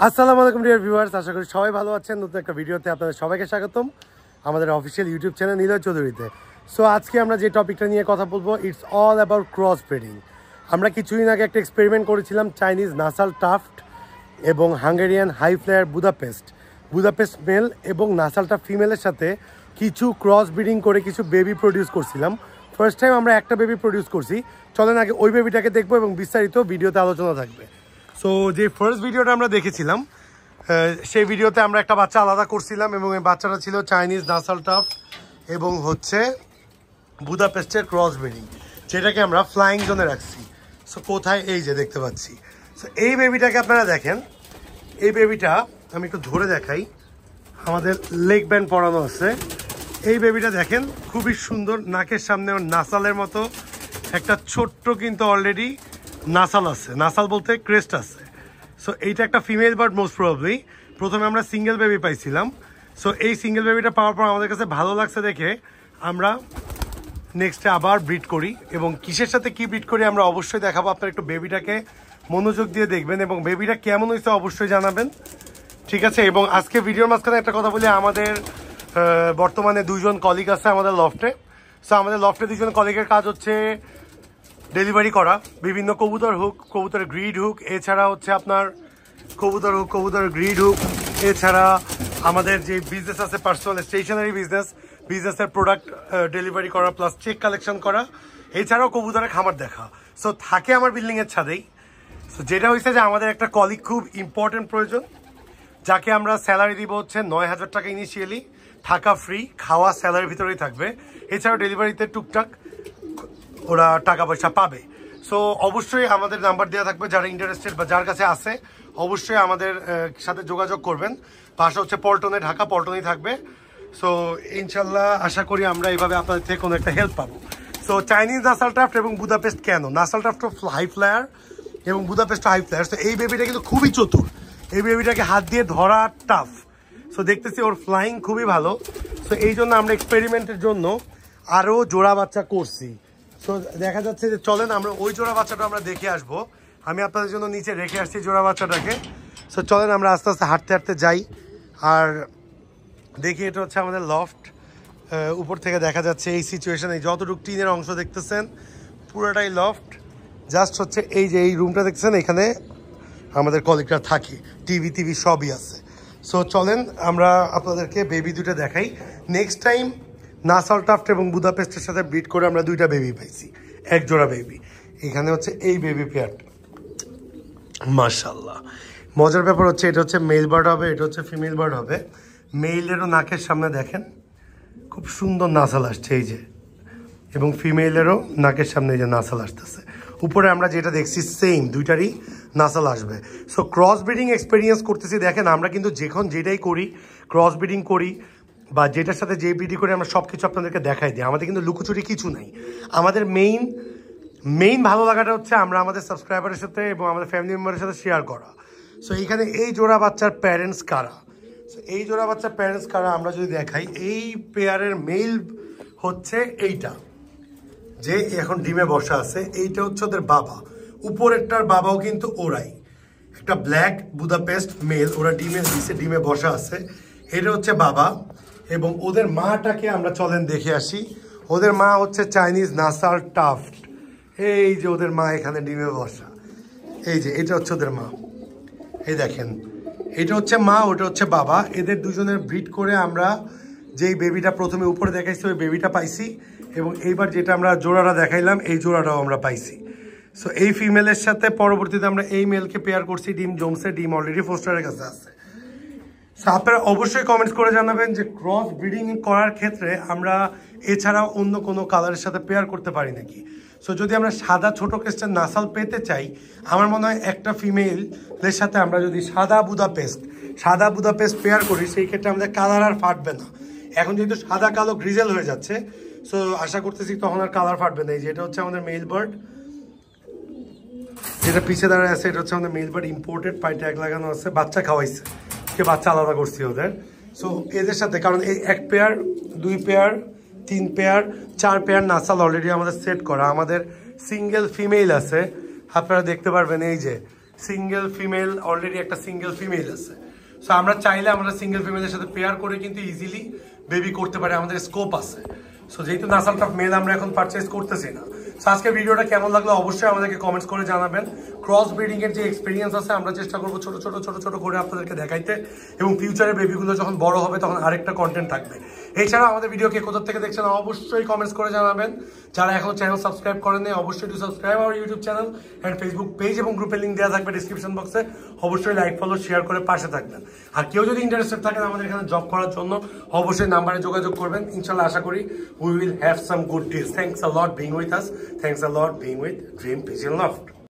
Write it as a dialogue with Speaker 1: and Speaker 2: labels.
Speaker 1: আসসালামু আলাইকুম dear viewers, আশা করি সবাই ভালো আছেন। নতুন একটা ভিডিওতে আপনাদের সবাইকে স্বাগতম আমাদের অফিসিয়াল ইউটিউব চ্যানেল নিলয় চৌধুরীতে। সো আজকে আমরা যে টপিকটা নিয়ে কথা বলবো, it's all about cross breeding. আমরা কিছুদিন আগে একটা এক্সপেরিমেন্ট করেছিলাম চাইনিজ নাসাল টাফট এবং Hungarian high flyer Budapest male এবং নাসালটা ফিমেলের সাথে কিছু ক্রস ব্রিডিং করে কিছু বেবি প্রডিউস করছিলাম। ফার্স্ট টাইম আমরা একটা বেবি প্রডিউস করছি। চলেন আগে ওই বেবিটাকে দেখবো এবং বিস্তারিত ভিডিওতে আলোচনা থাকবে। সো যে ফার্স্ট ভিডিওটা আমরা দেখেছিলাম, সেই ভিডিওতে আমরা একটা বাচ্চা আলাদা করছিলাম এবং এই বাচ্চাটা ছিল চাইনিজ নাসাল টাফট এবং হচ্ছে বুদাপেস্টের ক্রস ব্রিডিং, যেটাকে আমরা ফ্লাইং জোনে রাখছি। সো কোথায়, এই যে দেখতে পাচ্ছি। সো এই বেবিটাকে আপনারা দেখেন, এই বেবিটা আমি একটু ধরে দেখাই, আমাদের লেগ ব্যান্ড পরানো আছে। এই বেবিটা দেখেন, খুবই সুন্দর, নাকের সামনে নাসালের মতো একটা ছোট্ট কিন্তু অলরেডি নাসাল আছে, নাসাল বলতে ক্রেস্ট আছে। সো এইটা একটা ফিমেল বার্ড মোস্ট প্রবাবলি। প্রথমে আমরা সিঙ্গেল বেবি পাইছিলাম। সো এই সিঙ্গেল বেবিটা পাওয়ার পর আমাদের কাছে ভালো লাগছে দেখে আমরা নেক্সটে আবার ব্রিড করি, এবং কিসের সাথে কি ব্রিড করি আমরা অবশ্যই দেখাবো। আপনারা একটু বেবিটাকে মনোযোগ দিয়ে দেখবেন এবং বেবিটা কেমন হয়েছে অবশ্যই জানাবেন, ঠিক আছে? এবং আজকে ভিডিওর মাঝখানে একটা কথা বলি, আমাদের বর্তমানে দুইজন কলিগ আছে আমাদের লফটে। সো আমাদের লফটে দুইজন কলিগের কাজ হচ্ছে ডেলিভারি করা বিভিন্ন কবুতর হুক, কবুতরের গ্রিড হুক, এছাড়া হচ্ছে আপনার কবুতর হুক, কবুতরের গ্রিড হুক, এছাড়া আমাদের যে বিজনেস আছে পার্সোনাল স্টেশনারি বিজনেসের প্রোডাক্ট ডেলিভারি করা, প্লাস চেক কালেকশন করা, এছাড়াও কবুতরের খামার দেখা। সো থাকে আমার বিল্ডিংয়ের ছাদেই। সো যেটা হয়েছে যে আমাদের একটা কলিগ খুব ইম্পর্টেন্ট প্রয়োজন, যাকে আমরা স্যালারি দিব হচ্ছে 9,000 টাকা ইনিশিয়ালি, থাকা ফ্রি, খাওয়া স্যালারির ভিতরেই থাকবে, এছাড়াও ডেলিভারিতে টুকটাক ওরা টাকা পয়সা পাবে। সো অবশ্যই আমাদের নাম্বার দেওয়া থাকবে, যারা ইন্টারেস্টেড বা যার কাছে আছে অবশ্যই আমাদের সাথে যোগাযোগ করবেন। পাশে হচ্ছে পল্টনে, ঢাকা পল্টনেই থাকবে। সো ইনশাল্লাহ আশা করি আমরা এইভাবে আপনাদের থেকে কোনো একটা হেল্প পাবো। সো চাইনিজ নাসাল টাফট এবং বুদাপেস্ট কেন, নাসাল টাফট হাই ফ্লায়ার এবং বুদাপেস্ট হাই ফ্লায়ার। তো এই বেবিটা কিন্তু খুবই চতুর, এই বেবিটাকে হাত দিয়ে ধরা টাফ। সো দেখতেছি ওর ফ্লাইং খুবই ভালো। সো এই জন্য আমরা এক্সপেরিমেন্টের জন্য আরও জোড়া বাচ্চা করছি। তো দেখা যাচ্ছে যে চলেন আমরা ওই জোড়া বাচ্চাটা আমরা দেখে আসবো। আমি আপনাদের জন্য নিচে রেখে আসছি জোড়া বাচ্চাটাকে। সো চলেন আমরা আস্তে আস্তে হাঁটতে হাঁটতে যাই আর দেখি। এটা হচ্ছে আমাদের লফট, উপর থেকে দেখা যাচ্ছে এই সিচুয়েশনে যতটুকু টিনের অংশ দেখতেছেন পুরোটাই লফট। জাস্ট হচ্ছে এই যে এই রুমটা দেখতেছেন, এখানে আমাদের কলিগরা থাকে, টিভি সবই আছে। সো চলেন আমরা আপনাদেরকে বেবি দুটো দেখাই। নেক্সট টাইম নাসাল টাফট এবং বুদাপেস্টের সাথে ব্রিড করে আমরা দুইটা বেবি পাইছি, এক জোড়া বেবি। এখানে হচ্ছে এই বেবি পেয়ারটা, মাশাআল্লাহ। মজার ব্যাপার হচ্ছে এটা হচ্ছে মেল বার্ড হবে, এটা হচ্ছে ফিমেল বার্ড হবে। মেইলেরও নাকের সামনে দেখেন খুব সুন্দর নাসাল আসছে এই যে, এবং ফিমেলেরও নাকের সামনে এই যে নাসাল আসতেছে। উপরে আমরা যেটা দেখছি সেম দুইটারই নাসাল আসবে। সো ক্রস ব্রিডিং এক্সপিরিয়েন্স করতেছি। দেখেন আমরা কিন্তু যেটাই করি, ক্রস ব্রিডিং করি বা যেটার সাথে যে ব্রিডিং করি, আমরা সব কিছু আপনাদেরকে দেখাই দিই। আমাদের কিন্তু লুকোচুরি কিছু নাই। আমাদের মেইন ভালো লাগাটা হচ্ছে আমরা আমাদের সাবস্ক্রাইবারের সাথে এবং আমাদের ফ্যামিলি মেম্বারের সাথে শেয়ার করা। সো এইখানে এই জোড়া বাচ্চার প্যারেন্টস কারা, সো এই জোড়া বাচ্চার প্যারেন্টস কারা আমরা যদি দেখাই, এই পেয়ারের মেল হচ্ছে এইটা যে এখন ডিমে বসা আছে, এইটা হচ্ছে ওদের বাবা। উপরেরটার বাবাও কিন্তু ওরাই, একটা ব্ল্যাক বুদাপেস্ট মেল, ওরা ডিমে বসা আছে। এটা হচ্ছে বাবা এবং ওদের মাটাকে আমরা চলেন দেখে আসি। ওদের মা হচ্ছে চাইনিজ নাসাল টাফট। এই যে ওদের মা এখানে ডিমে বসা, এই যে এটা হচ্ছে ওদের মা। এই দেখেন, এটা হচ্ছে মা, ওটা হচ্ছে বাবা। এদের দুজনের ব্রিড করে আমরা যেই বেবিটা প্রথমে উপরে দেখাইছি ওই বেবিটা পাইছি, এবং এইবার যেটা আমরা জোড়াটা দেখাইলাম এই জোড়াটাও আমরা পাইছি। সো এই ফিমেলের সাথে পরবর্তীতে আমরা এই মেলকে পেয়ার করছি, ডিম জমছে, ডিম অলরেডি ফোস্টারের কাছে আছে। সো আপনারা অবশ্যই কমেন্টস করে জানাবেন যে ক্রস ব্রিডিং করার ক্ষেত্রে আমরা এছাড়াও অন্য কোনো কালারের সাথে পেয়ার করতে পারি নাকি। সো যদি আমরা সাদা ছোট ক্রেস্টের নাসাল পেতে চাই, আমার মনে হয় একটা ফিমেলের সাথে আমরা যদি সাদা বুদাপেস্ট পেয়ার করি, সেই ক্ষেত্রে আমাদের কালার আর ফাটবে না। এখন যেহেতু সাদা কালো গ্রিজেল হয়ে যাচ্ছে, সো আশা করতেছি তখন আর কালার ফাটবে না। এই যে এটা হচ্ছে আমাদের মেল বার্ড, যেটা পিছিয়ে দাঁড়ায় আছে, এটা হচ্ছে আমাদের মেল বার্ড, ইম্পোর্টেড, পায়ে ট্যাগ লাগানো আছে, বাচ্চা খাওয়াইছে, বাচ্চা আলাদা করছি ওদের। সো এদের সাথে, কারণ এই 1 pair 2 pair 3 pair 4 pair nasal already আমাদের সেট করা। আমাদের সিঙ্গেল ফিমেল আছে, আপনারা দেখতে পারবেন এই যে সিঙ্গেল ফিমেল, অলরেডি একটা সিঙ্গেল ফিমেল আছে। সো আমরা চাইলে আমরা সিঙ্গেল ফিমেলের সাথে পেয়ার করে কিন্তু ইজিলি বেবি করতে পারি, আমাদের স্কোপ আছে। সো যেহেতু নাসাল টপ মেল আমরা এখন পারচেজ করতেছি না। সো আজকে ভিডিওটা কেমন লাগলো অবশ্যই আমাদেরকে কমেন্টস করে জানাবেন। ক্রস ব্রিডিং এর যে এক্সপিরিয়েন্স আছে আমরা চেষ্টা করবো ছোট ছোট ছোট ছোট করে আপনাদেরকে দেখাইতে, এবং ফিউচারে বেবিগুলো যখন বড় হবে তখন আরেকটা কন্টেন্ট থাকবে। এছাড়া আমাদের ভিডিও কে কোথা থেকে দেখছেন অবশ্যই কমেন্টস করে জানাবেন। যারা এখন চ্যানেল সাবস্ক্রাইব করেননি অবশ্যই to subscribe our YouTube channel and Facebook page, এবং গ্রুপের লিঙ্ক দেওয়া থাকবে ডিসক্রিপশন বক্সে। অবশ্যই লাইক ফলো শেয়ার করে পাশে থাকবেন। আর কেউ যদি ইন্টারেস্টেড থাকেন আমাদের এখানে জব করার জন্য অবশ্যই নাম্বারে যোগাযোগ করবেন। ইনশাল্লাহ আশা করি we will have some good deals. Thanks a lot being with us, thanks a lot being with dream pigeon loft.